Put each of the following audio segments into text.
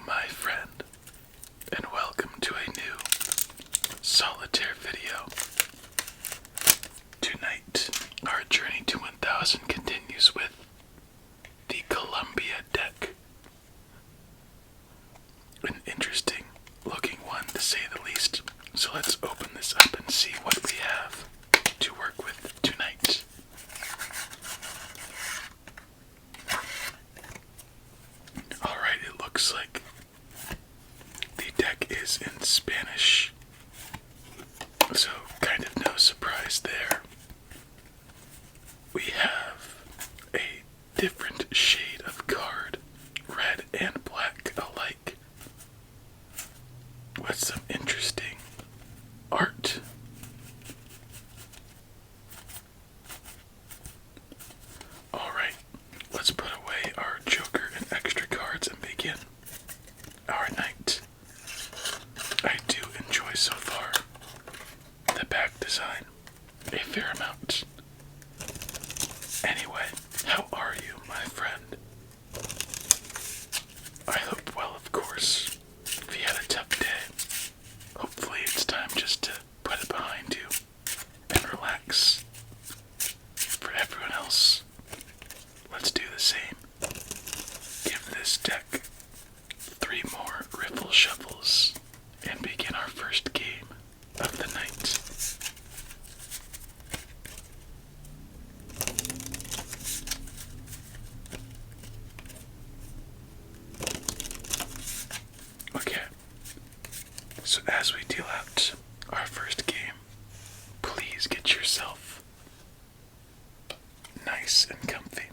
my friend, and welcome to a new Solitaire video. Tonight, our journey to 1000 continues with the Columbia deck. An interesting looking one, to say the least. So let's open this up and see what we have to work with tonight. Alright, it looks like the deck is in Spanish, so kind of no surprise there. We have a different shade of card, red and black alike, with some interesting art. Alright, let's put away our joker and extra cards and begin our night. I do enjoy so far the back design a fair amount. Anyway, how are you, my friend? I hope well, of course. If you had a tough day, hopefully it's time just to put it behind you and relax. For everyone else, let's do the same. Give this deck 3 more riffle shuffles and begin our first game of the night. Okay, so as we deal out our first game, please get yourself nice and comfy.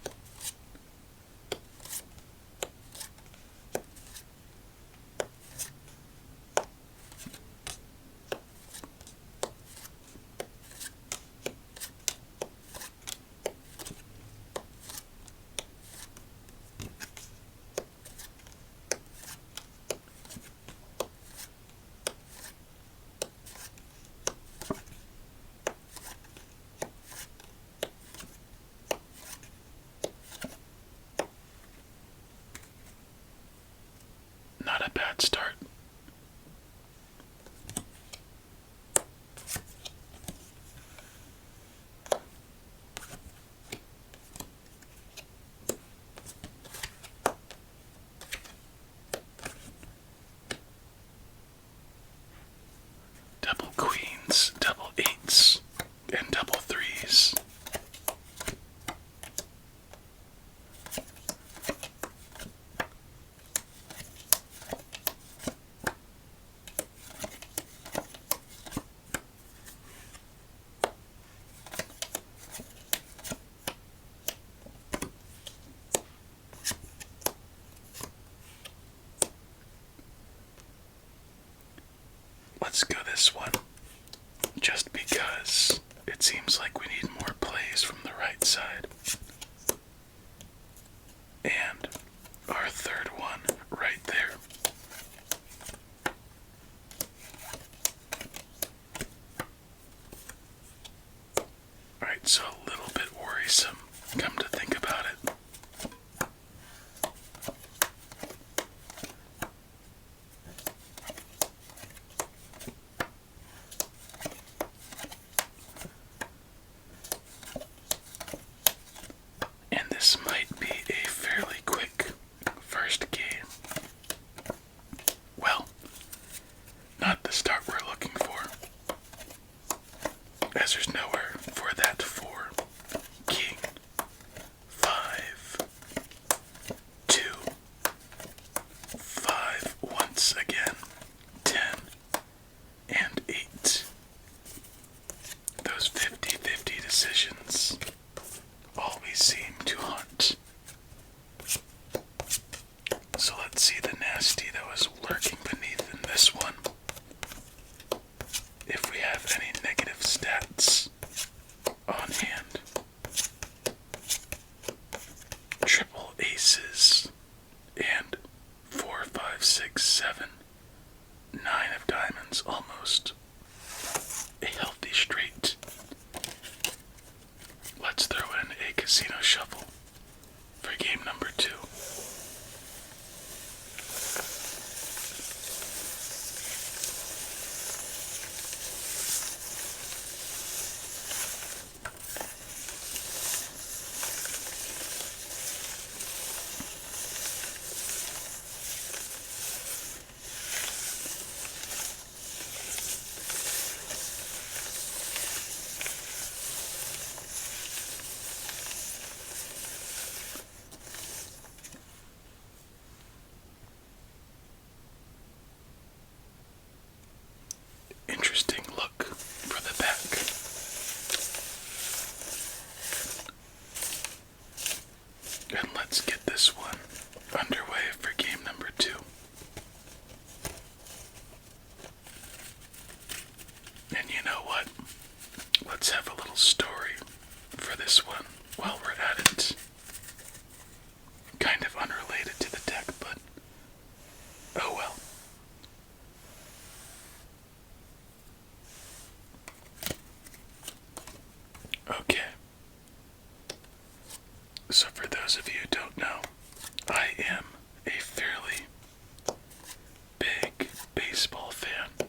Not a bad start. Double queens, double eights, and double threes. Let's go this one, just because it seems like we need more plays from the right side. And our third one right there. Alright, so a little bit worrisome, come to think about it. And this might be a fairly quick first game. Well, not the start we're looking for, as there's nowhere for that 4. King, 5, 2, 5 once again, 10, and 8. Those 50-50 decisions always seem to haunt. So let's see the nasty that was lurking beneath in this one. If we have any negative stats on hand. Triple aces and 4, 5, 6, 7, 9 of diamonds, almost a healthy straight. Let's throw in a casino shuffle for game number 2. And let's get this one underway for game number 2. And you know what? Let's have a little story for this one while we're at it. Kind of unrelated to the deck, but oh well. Okay. So for those of you who don't know, I am a fairly big baseball fan.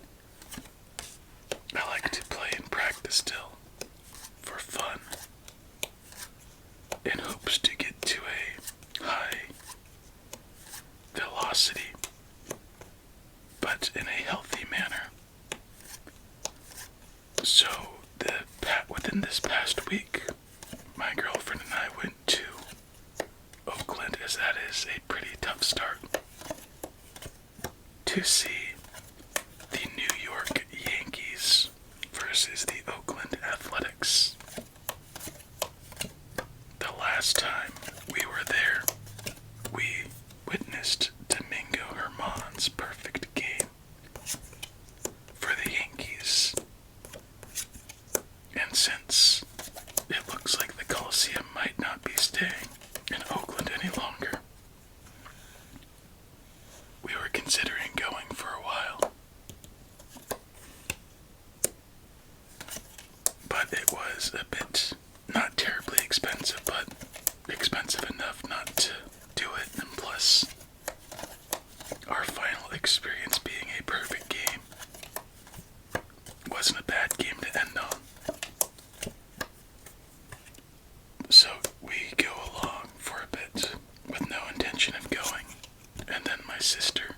I like to play and practice still for fun in hopes to get to a high velocity, but in a healthy manner. So within this past week, my girlfriend and I went to Oakland, as that is a pretty tough start, to see the New York Yankees versus the Oakland Athletics. The last time we were there, we witnessed Domingo Germán's perfect game for the Yankees. And since it looks like the Coliseum might not be staying in Oakland any longer, we were considering going for a while. But it was a bit, not terribly expensive, but expensive enough not to do it, and plus, our final experience being a perfect game wasn't a bad game to end on. So we go along for a bit with no intention of going, and then my sister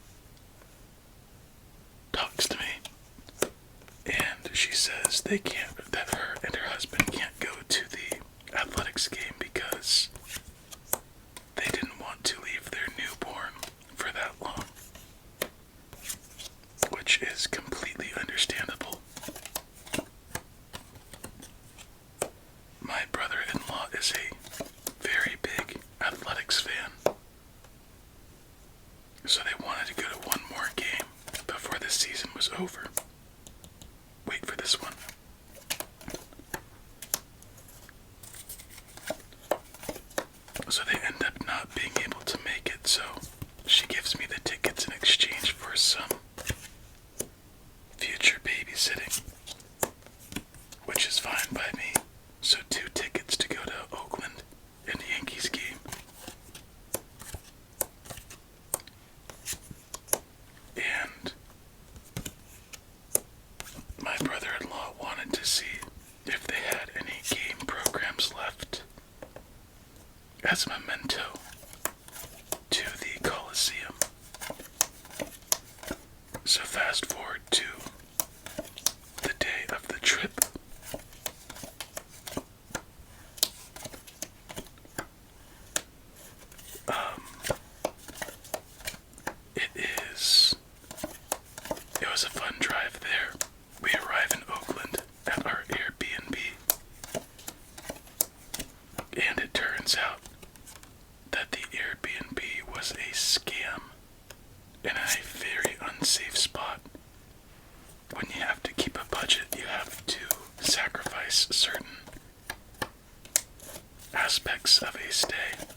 talks to me, and she says that her and her husband can't go to the athletics game because they didn't want to leave their newborn for that long, which is completely understandable. My brother-in-law is a very big athletics fan, so they wanted to go to one more game before the season was over. Wait for this one. So they end up not being able to make it, so she gives me the tickets in exchange for some future babysitting, which is fine by me. So 2 tickets to go to Oakland and the Yankees game. And my brother-in-law wanted to see if they had any game programs left as a memento to the Coliseum. So fast forward to the day of the trip. It was a fun drive there. We arrive in Oakland at our Airbnb, and it turns out that the Airbnb was a scam in a very unsafe spot. When you have to keep a budget, you have to sacrifice certain aspects of a stay.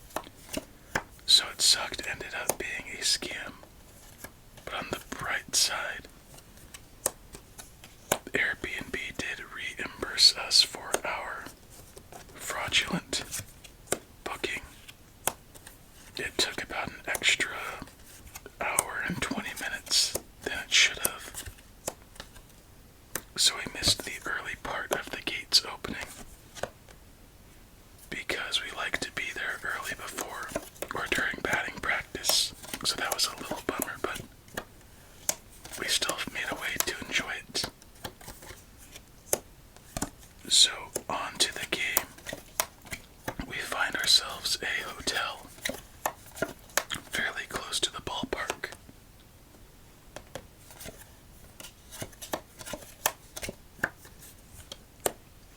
So it sucked, ended up being a scam. But on the bright side, Airbnb did reimburse us for our fraudulent booking. It took about an extra hour and 20 minutes than it should have. So we missed the early part of the gates opening because we like to be there early before or during batting practice. So that was a little bummer, but we still made a way to enjoy it. So on to the game. We find ourselves a hotel fairly close to the ballpark.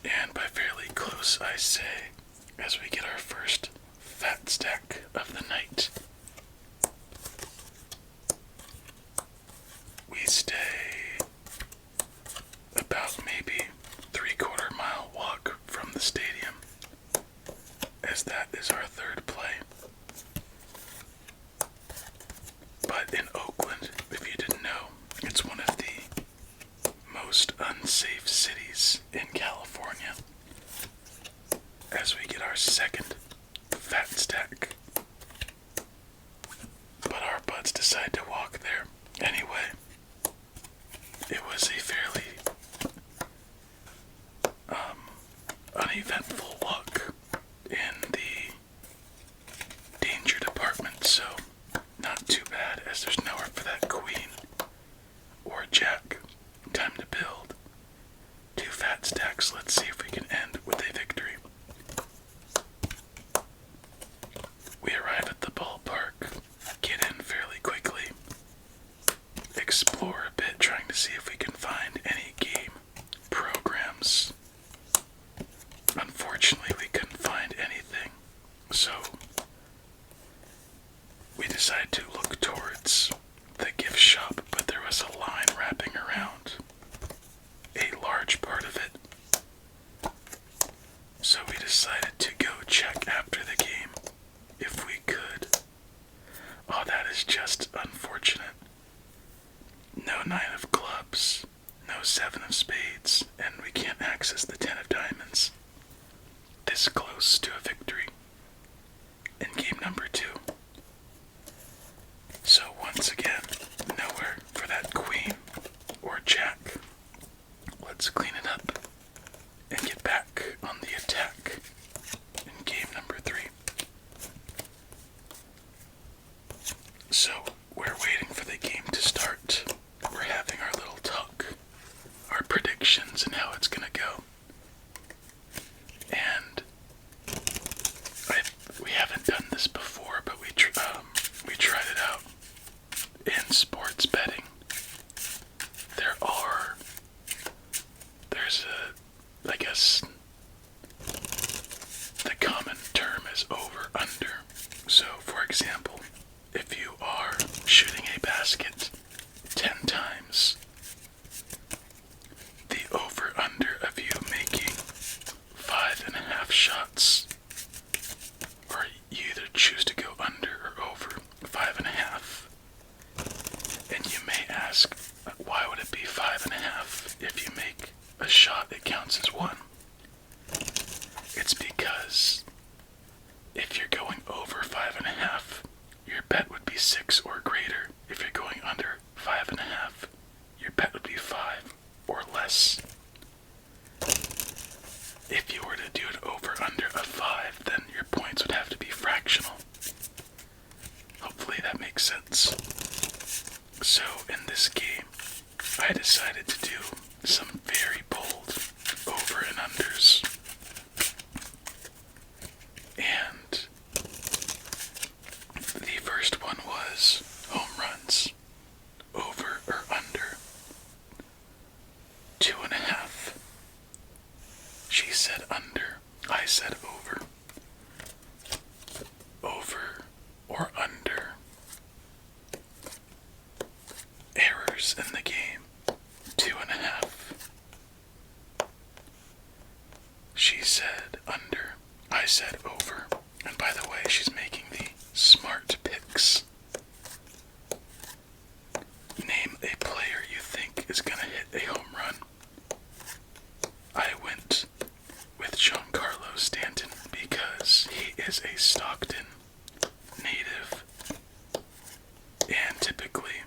And by fairly close, I say, as we get our first fat stack back. But our buds decided to walk there. Anyway, it was a fairly uneventful walk in the danger department, so not too bad, as there's nowhere for that queen or jack. Time to build 2 fat stacks. Let's see if we can end with a victory. We arrive at the ballpark, get in fairly quickly, explore a bit, trying to see if we can find any game programs. Unfortunately, we couldn't find anything, so we decided to look towards the gift shop, but there was a line wrapping around a large part of it. So we decided to go check after the game if we could. Oh, that is just unfortunate. No 9 of clubs, no 7 of spades, and we can't access the 10 of diamonds. This close to a victory in game number 2. So once again, nowhere for that queen or jack. Let's clean it up and get back on the attack in game number 3. So we're waiting for the game to start. We're having our little talk, our predictions and how it's gonna go. And we haven't done this before, but we tried it out in sports betting. There's I guess the common term is over under. So for example, if you are shooting a basket 10 times, the over under of you making 5.5 shots, or you either choose to go under or over 5.5. And you may ask, why would it be 5.5? If you make a shot, it counts as 1. It's because if you're going over 5.5, your bet would be 6 or greater. If you're going under 5.5, your bet would be 5 or less. If you were to do it over under a 5, then your points would have to be fractional. Hopefully that makes sense. So in this game, I decided to do some very bold over and unders. And the first one was home runs. Over or under 2.5. She said under. I said over. Over or under. Errors in the game 2.5. She said under. I said over. And by the way, she's making the smart picks. Name a player you think is gonna hit a home run. I went with Giancarlo Stanton because he is a Stockton native. And typically,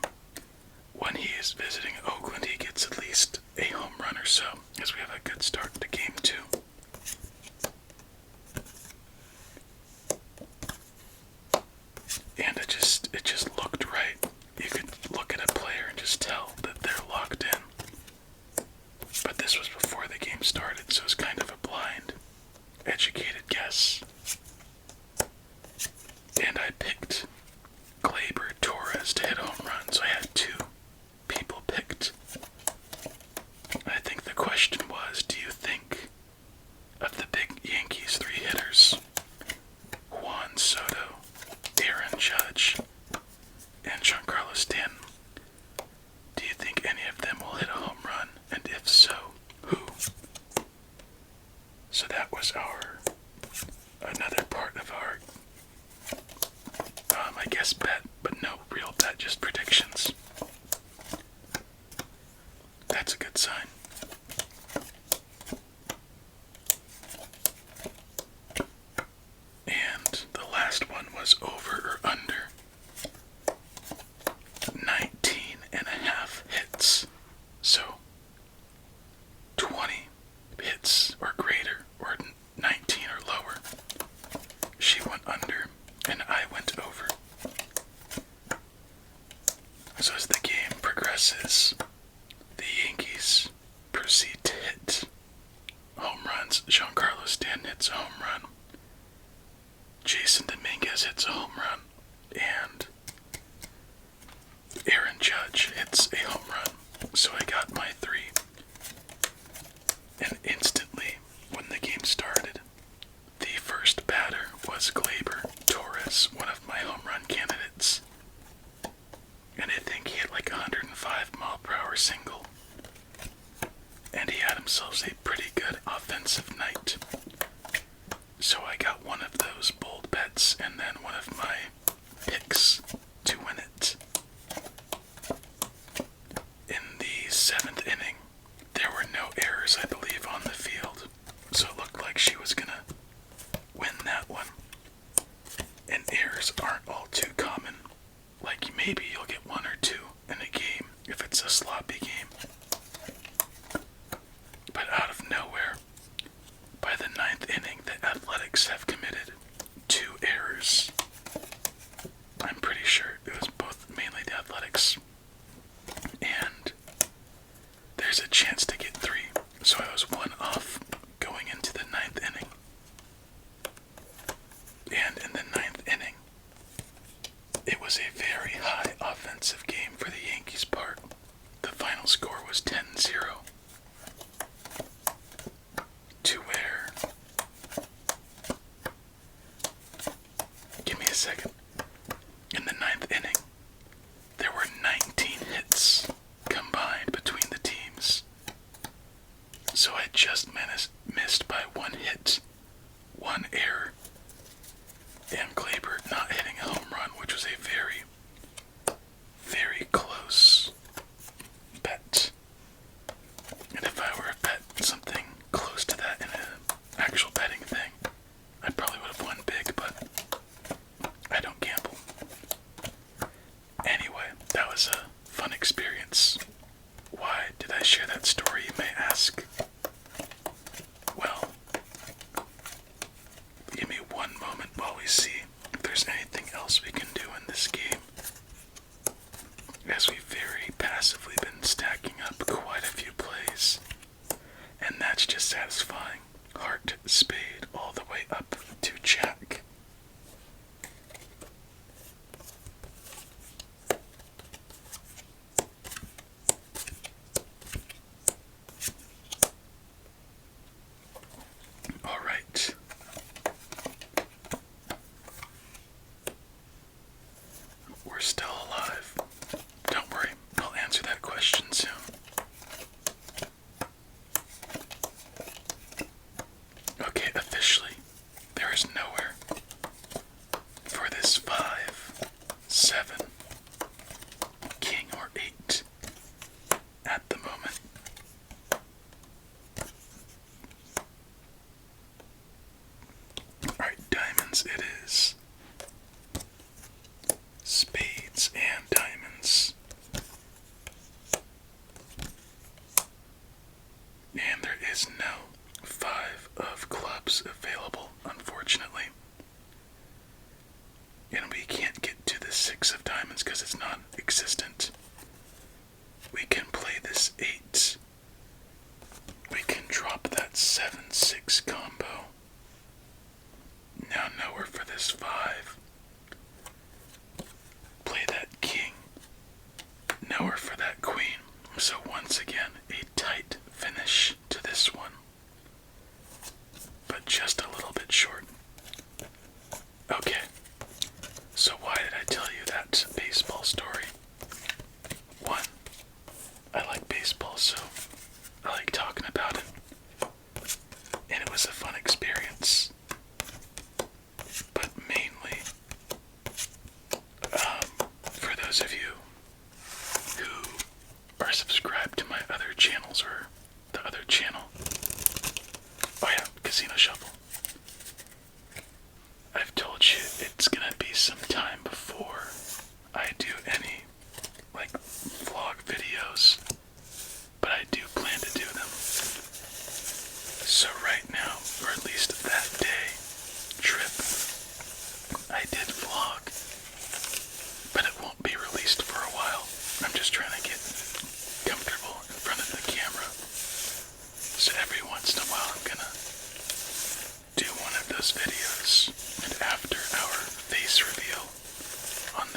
when he is visiting Oakland, he gets at least a home run or so, as we have a good start to game 2. And it just looked right. You could look at a player and just tell that they're locked in. But this was before the game started, so it's kind of a blind, educated guess. And I picked Gleyber Torres to hit a home run, so I had 2 people picked. I think the question was, do you think of the big Yankees 3 hitters, Juan Soto, Aaron Judge, and Giancarlo Stanton, do you think any of them will hit a home run? And if so, who? So that was another part of our, I guess bet, but no real bet, just predictions. That's a good sign. And the last one was over or under 19 and a half hits. So 20 hits or greater, or 19 or lower. She went under and I went over. So as the game progresses, the Yankees proceed to hit home runs. Giancarlo Stanton hits a home run. Jason Dominguez hits a home run. And Aaron Judge hits a home run. So I got my 3. And instantly, when the game started, the first batter was Gleyber Torres, one of my home run candidates. And I think he hit like 105-mile-per-hour single. And he had himself a pretty good offensive night. So I got one of those bold bets and then one of my picks to win it. In the 7th inning, there were no errors, I believe, on the field. So it looked like she was gonna win that one. And errors aren't all too common. Like maybe you'll get 1 or 2 in a game if it's a sloppy game. But out of nowhere, by the 9th inning, the Athletics have committed 2 errors. I'm pretty sure it was both mainly the Athletics. And there's a chance to get 3. So I was 1 off going into the 9th inning. And in the 9th inning, it was a very high offensive game for the Yankees' part. The final score was 10-0. To where... Give me a second. In the 9th inning, there were 19 hits combined between the teams. So I just missed by 1 hit, 1 error, and Gleyber not hitting a home run, which was a very, very close bet. And if I were to bet something close to that in an actual betting thing, I probably would have won big, but I don't gamble. Anyway, that was a fun experience. Why did I share that story, you may ask? Well, give me one moment while we see if there's anything else we can do in this game. As we've very passively been stacking up quite a few plays. And that's just satisfying. Heart, spade, all the way up to jack. Alright. We're still alive. Don't worry, I'll answer that question soon. Okay, officially, there is nowhere for this 5, 7, king, or 8 at the moment. Alright, diamonds it is. Spades and diamonds. And there is no 5 of clubs available, unfortunately. And we can't get to the 6 of diamonds because it's non-existent. We can play this 8. We can drop that 7-6 combo. Now nowhere for this 5. Play that king. Nowhere for that queen. So once again, a tight finish to this one. But just a little bit short. Okay. So why did I tell you that baseball story? 1, I like baseball, so I like talking about it. And it was a fun experience. But mainly, for those of you who are subscribed to my other channels, or the other channel, oh yeah, Casino Shuffle, I've told you it's gonna be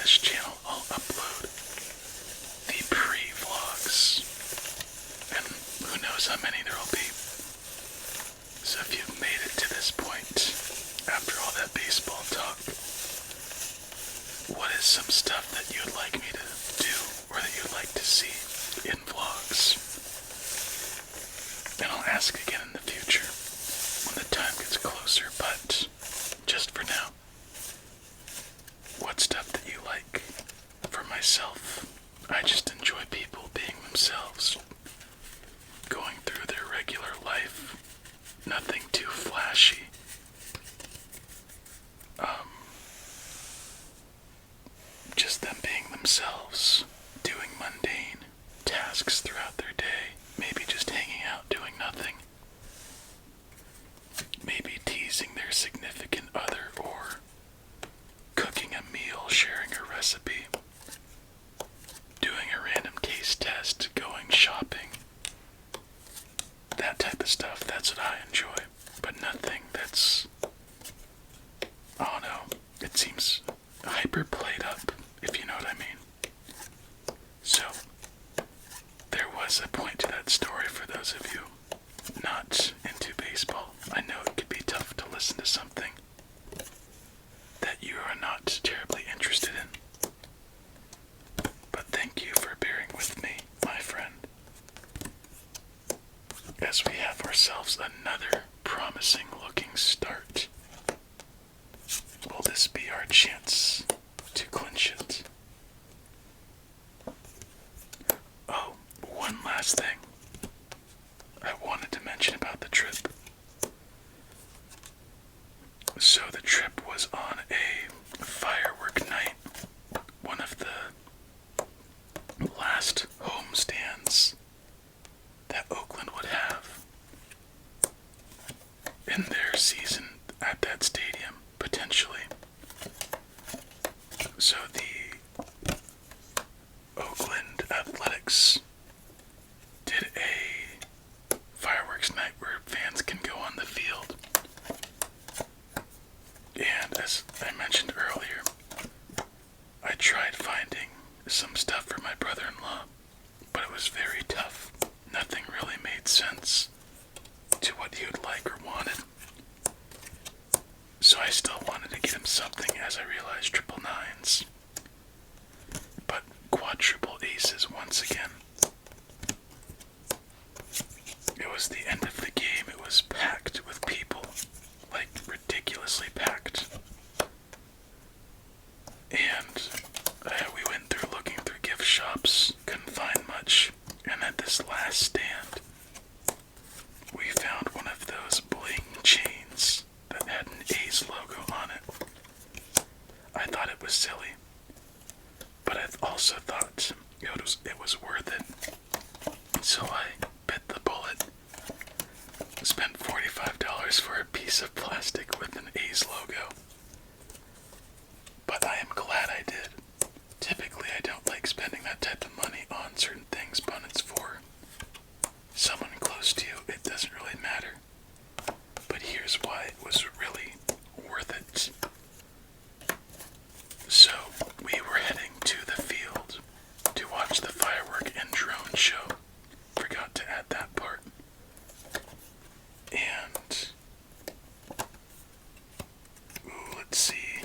this channel, I'll upload the pre-vlogs, and who knows how many there will be. So if you've made it to this point, after all that baseball talk, what is some stuff that you'd like me to do, or that you'd like to see in vlogs? And I'll ask again in the future, when the time gets closer, but just for now, what stuff that you like? For myself, I just enjoy people being themselves, going through their regular life, nothing too flashy. Just them being themselves, doing mundane tasks throughout their day, maybe just hanging out doing nothing, maybe teasing their significant other, or cooking a meal, sharing a recipe, doing a random taste test, going shopping, that type of stuff. That's what I enjoy, but nothing that's, oh no, it seems hyper played up, if you know what I mean. So, there was a point to that story for those of you not into baseball. I know it could be tough to listen to something that you are not terribly interested in. But thank you for bearing with me, my friend, as we have ourselves another promising looking start. Will this be our chance to clinch it? Oh, one last thing I wanted to mention about the trip. So the trip was on a firework night, one of the last homestands that Oakland would have in their season at that stadium, potentially. So the Oakland Athletics did a fireworks night where fans can go on the field. And as I mentioned earlier, I tried finding some stuff for my brother-in-law, but it was very tough. Nothing really made sense to what he would like or wanted. So I still wanted to get him something, as I realized triple nines. But quadruple aces once again. It was the end of the game. It was packed with people. Like, ridiculously packed. And we went through looking through gift shops, couldn't find much. And at this last stand, we found one of those bling chains that had an A's logo on it. I thought it was silly, but I also thought it was worth it. So I bit the bullet, spent $45 for a piece of plastic with an A's logo. But I am glad I did. Typically I don't like spending that type of money on certain things, but it's for someone close to you, it doesn't really matter. But here's why it was really worth it. So, we were heading to the field to watch the firework and drone show. Forgot to add that part. And, let's see.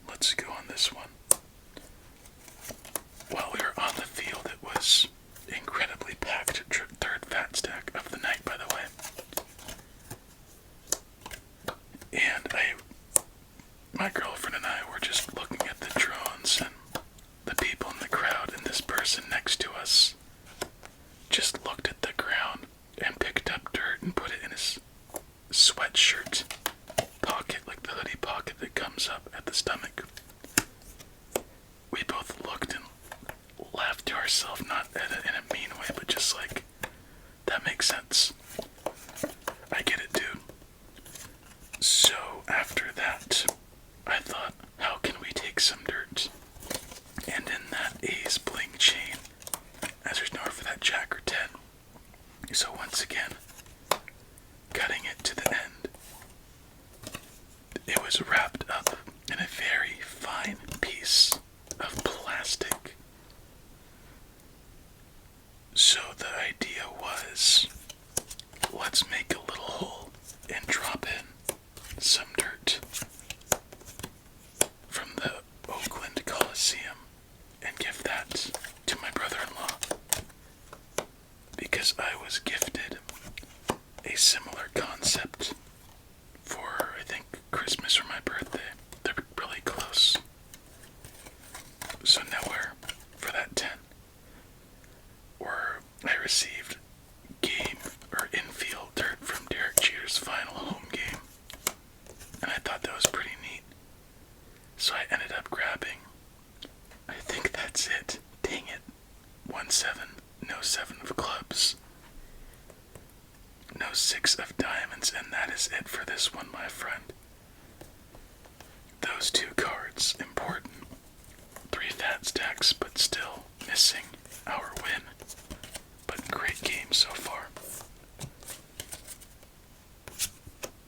Let's go on this one. While we were on the field, it was incredibly packed. Third fat stack of the night, by the way. And my girlfriend and I were just looking at the drones and the people in the crowd, and this person next to us just looked at the ground and picked up dirt and put it in his sweatshirt pocket, like the hoodie pocket that comes up at the stomach. We both looked and laughed to ourselves, not in a mean way, but just like, that makes sense. I get it, dude. So after that, I thought, how can we take some dirt? And in that A's bling chain, as there's nowhere for that Jack or 10. So once again, cutting it to the end, it was wrapped up in a very fine piece So I ended up grabbing, I think that's it. Dang it. 1-7, no 7 of clubs, no 6 of diamonds, and that is it for this one, my friend. Those 2 cards, important. 3 fat stacks, but still missing our win. But great game so far.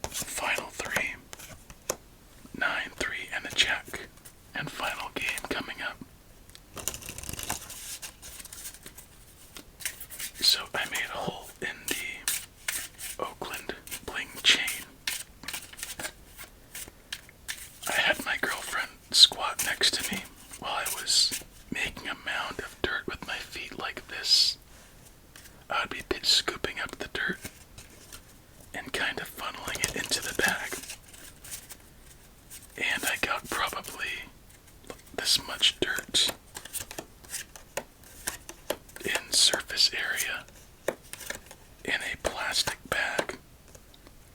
Final 3, 9-3, and a jack. And final game coming up. So I made a hole in the Oakland bling chain. I had my girlfriend squat next to me while I was making a mound of dirt with my feet like this. I would be scooping up the dirt and kind of funneling it into the bag. And I got probably this much dirt in surface area in a plastic bag,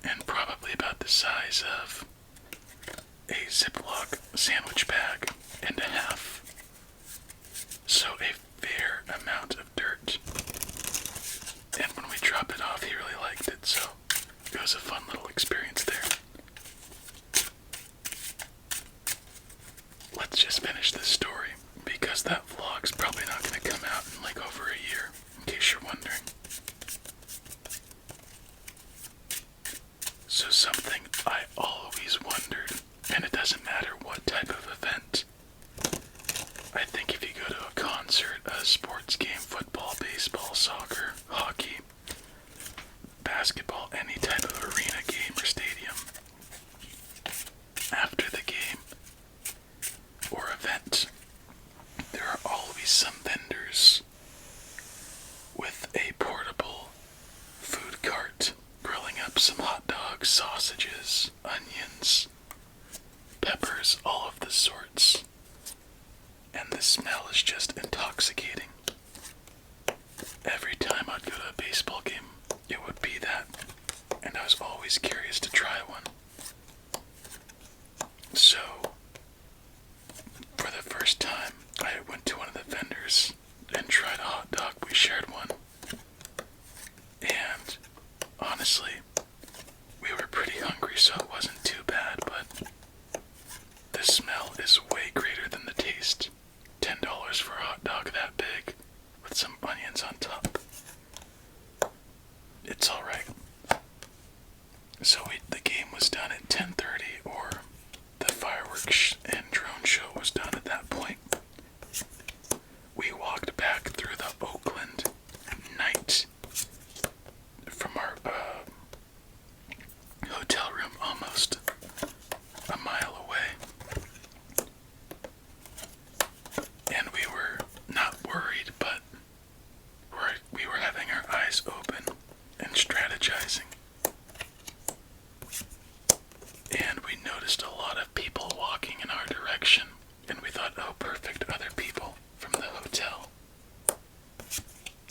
and probably about the size of a Ziploc sandwich bag and a half. So a fair amount of dirt. And when we dropped it off, he really liked it, so it was a fun little experience there. Let's just finish this story, because that vlog's probably not going to come out in like over a year, in case you're wondering. So something I always wondered, and it doesn't matter what type of event. I think if you go to a concert, a sports game, football, baseball, soccer, hockey, basketball, any type of arena game or stadium, after the game or event, there are always some vendors with a portable food cart grilling up some hot dogs, sausages, onions, peppers, all of the sorts. And the smell is just intoxicating. Every time I'd go to a baseball game, it would be that, and I was always curious to try one. So, for the first time, I went to one of the vendors and tried a hot dog. We shared one. And, honestly, we were pretty hungry, so it wasn't too bad, but the smell is way greater than the taste. $10 for a hot dog that big, with some onions on top. It's alright. So the game was done at 10:30, or the fireworks and drone show was done at that point. We walked back through the Oakland night from our hotel room, almost a mile away. And we were not worried, but we were having our eyes open and strategizing. And we noticed a lot of people walking in our direction, and we thought, oh, perfect, other people from the hotel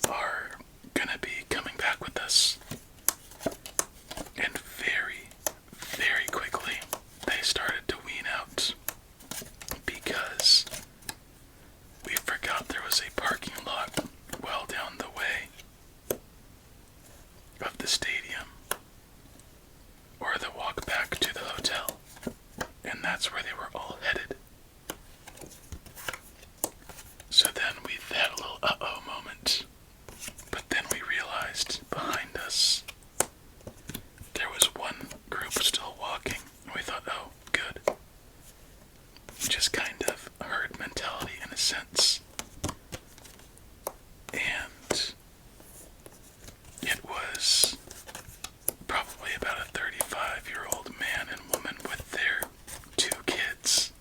are gonna be coming back with us. And very, very quickly, they started to wean out, because we forgot there was a parking lot well down the way of the stadium, or the walk back to the hotel, and that's where they were all headed. So then we had a little uh-oh moment, but then we realized behind us there was one group still walking, and we thought, oh, good. Just kind of herd mentality in a sense. And it was probably about a 35-year-old man and woman with their 2 kids.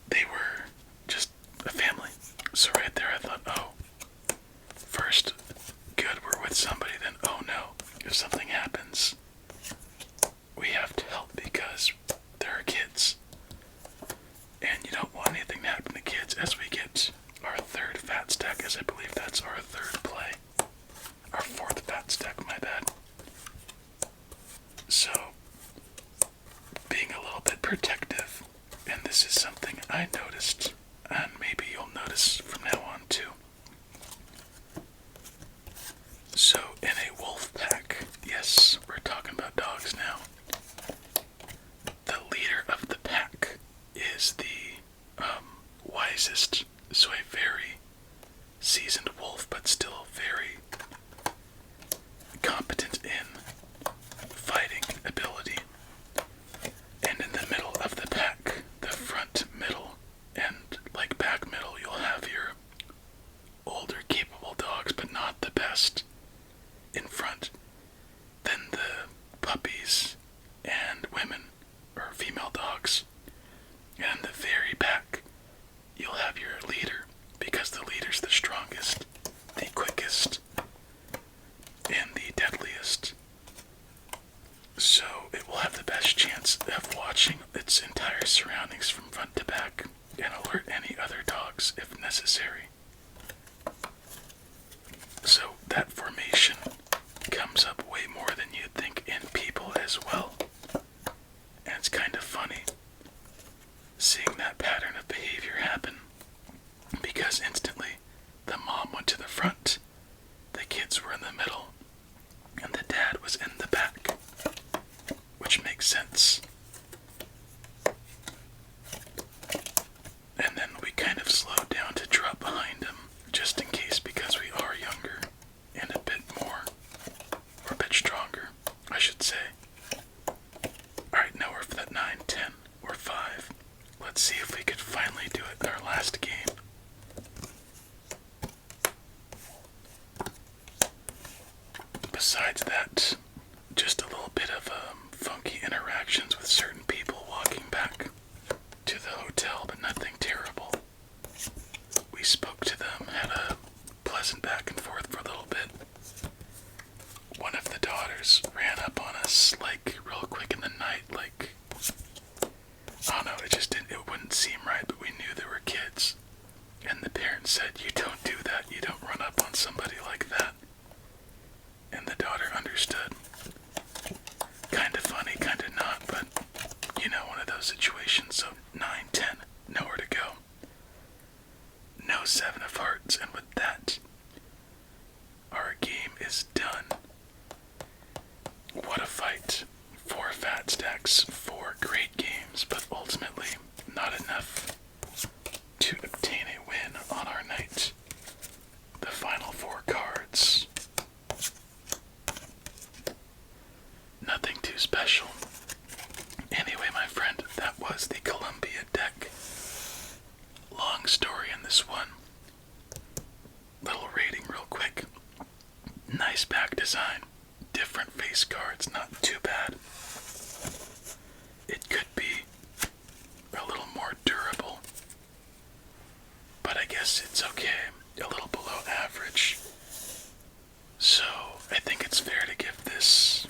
They were just a family. So right there I thought, oh, first, good, we're with somebody, then oh no, if something happens, we have to help because there are kids. And you don't want anything to happen to kids as we get our 3rd fat stack, as I believe that's our 3rd play. Our 4th fat stack, my bad. So, protective. And this is something I noticed, and maybe you'll notice from now on too. So, in a wolf pack, yes, we're talking about dogs now, the leader of the pack is the wisest, so a very seasoned wolf, but still very competent in fighting ability. And in the middle of the pack, the front, middle, and like back middle, you'll have your older capable dogs, but not the best, in front. Then the puppies and women, or female dogs. And in the very back, you'll have your leader, because the leader's the strongest, the quickest, and the deadliest. So it will have the best chance of watching its entire surroundings from front to back and alert any other dogs if necessary. So that formation comes up way more than you'd think in people as well. And it's kind of funny seeing that pattern of behavior happen, because instantly the mom went to the front, the kids were in the middle, and the dad was in the back, which makes sense. And then we kind of slowed down to drop behind him, just in case, because we are younger and a bit more, or a bit stronger, I should say. Alright, now we're for that 9, 10, or 5. Let's see if we could finally do it in our last game. Besides that, just a little bit of funky interactions with certain people walking back to the hotel, but nothing terrible. We spoke to them, had a pleasant back and forth for a little bit. One of the daughters ran up on us, like, real quick in the night, like, I don't know, it wouldn't seem right, but we knew there were kids. And the parents said, "You don't do that, you don't run up on somebody like that." And the daughter understood. Kinda funny, kinda not, but, you know, one of those situations. So 9, 10, nowhere to go. No 7 of hearts, and with that, our game is done. What a fight. 4 fat stacks, 4 great games, but ultimately not enough to obtain a win on our night. The final 4 cards. Nothing too special. Anyway, my friend, that was the Columbia deck. Long story in this one. Little rating real quick. Nice back design. Different face cards, not too bad. It could be a little more durable, but I guess it's okay. A little below average. So, I think it's fair to give this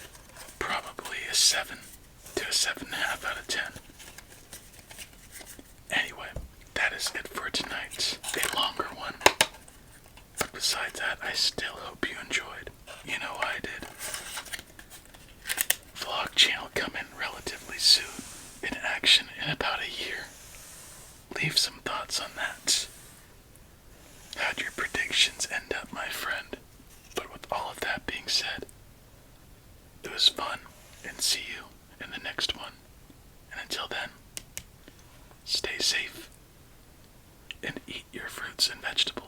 probably a 7 to a 7.5 out of 10. Anyway, that is it for tonight. A longer one. But besides that, I still hope you enjoyed. You know I did. Vlog channel coming relatively soon. In action in about a year. Leave some thoughts on that. How'd your predictions end up, my friend? But with all of that being said, it was fun, and see you in the next one. And until then, stay safe and eat your fruits and vegetables.